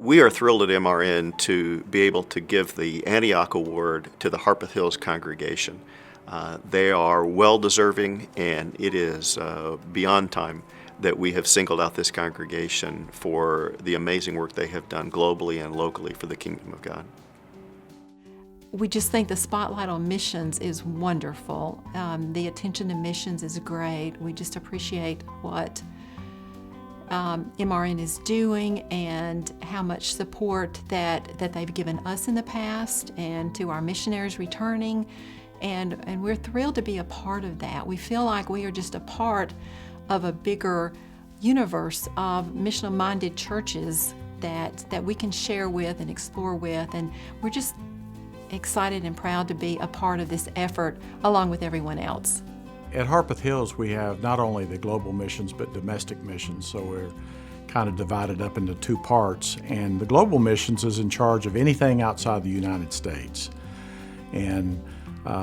We are thrilled at MRN to be able to give the Antioch Award to the Harpeth Hills congregation. They are well-deserving, and it is beyond time that we have singled out this congregation for the amazing work they have done globally and locally for the kingdom of God. We just think the spotlight on missions is wonderful. The attention to missions is great. We just appreciate what MRN is doing and how much support that they've given us in the past and to our missionaries returning. And we're thrilled to be a part of that. We feel like we are just a part of a bigger universe of missional-minded churches that we can share with and explore with. And we're just excited and proud to be a part of this effort along with everyone else. At Harpeth Hills, we have not only the global missions, but domestic missions. So we're kind of divided up into two parts. And the global missions is in charge of anything outside the United States. And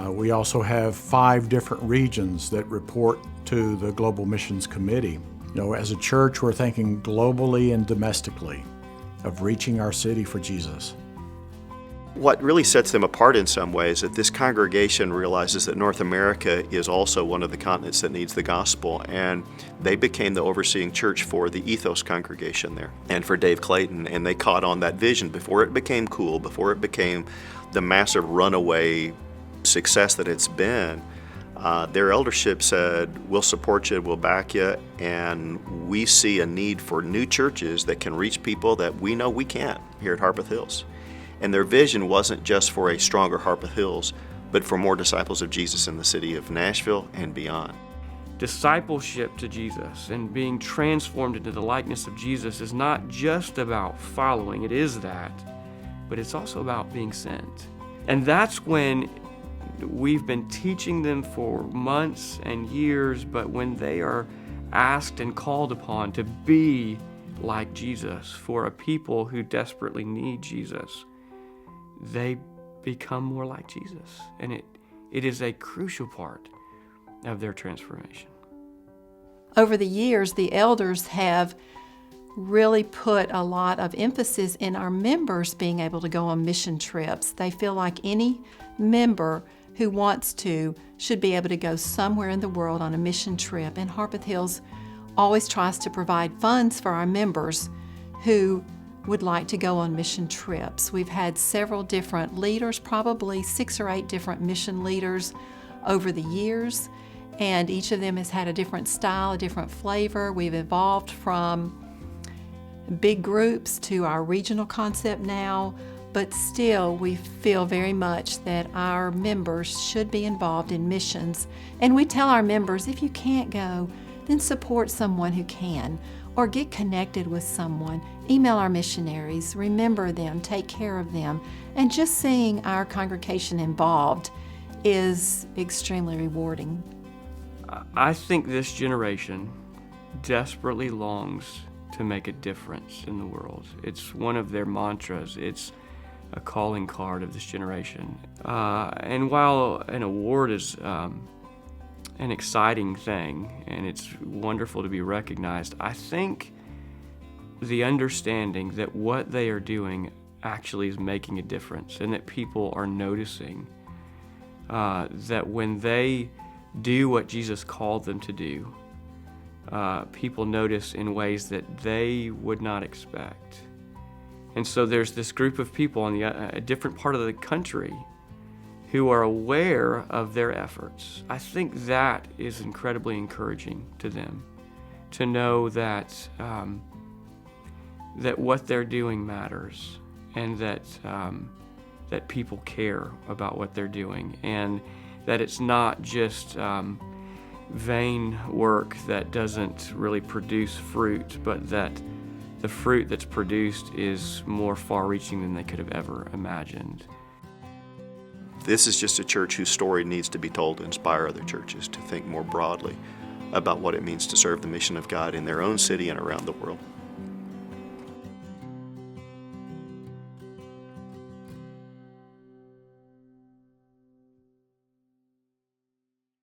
we also have 5 different regions that report to the Global Missions Committee. You know, as a church, we're thinking globally and domestically of reaching our city for Jesus. What really sets them apart in some ways is that this congregation realizes that North America is also one of the continents that needs the gospel, and they became the overseeing church for the Ethos congregation there and for Dave Clayton, and they caught on that vision before it became cool, before it became the massive runaway success that it's been. Their eldership said, we'll support you, we'll back you, and we see a need for new churches that can reach people that we know we can't here at Harpeth Hills. And their vision wasn't just for a stronger Harpeth Hills, but for more disciples of Jesus in the city of Nashville and beyond. Discipleship to Jesus and being transformed into the likeness of Jesus is not just about following, it is that, but it's also about being sent. And that's when we've been teaching them for months and years, but when they are asked and called upon to be like Jesus for a people who desperately need Jesus, they become more like Jesus. And it is a crucial part of their transformation. Over the years, the elders have really put a lot of emphasis in our members being able to go on mission trips. They feel like any member who wants to should be able to go somewhere in the world on a mission trip. And Harpeth Hills always tries to provide funds for our members who would like to go on mission trips. We've had several different leaders, probably 6 or 8 different mission leaders over the years, and each of them has had a different style, a different flavor. We've evolved from big groups to our regional concept now, but still we feel very much that our members should be involved in missions. And we tell our members, if you can't go, then support someone who can, or get connected with someone. Email our missionaries, remember them, take care of them. And just seeing our congregation involved is extremely rewarding. I think this generation desperately longs to make a difference in the world. It's one of their mantras. It's a calling card of this generation. And while an award is an exciting thing, and it's wonderful to be recognized, I think the understanding that what they are doing actually is making a difference, and that people are noticing that when they do what Jesus called them to do, people notice in ways that they would not expect. And so there's this group of people in a different part of the country who are aware of their efforts. I think that is incredibly encouraging to them, to know that that what they're doing matters, and that that people care about what they're doing, and that it's not just vain work that doesn't really produce fruit, but that the fruit that's produced is more far-reaching than they could have ever imagined. This is just a church whose story needs to be told to inspire other churches to think more broadly about what it means to serve the mission of God in their own city and around the world.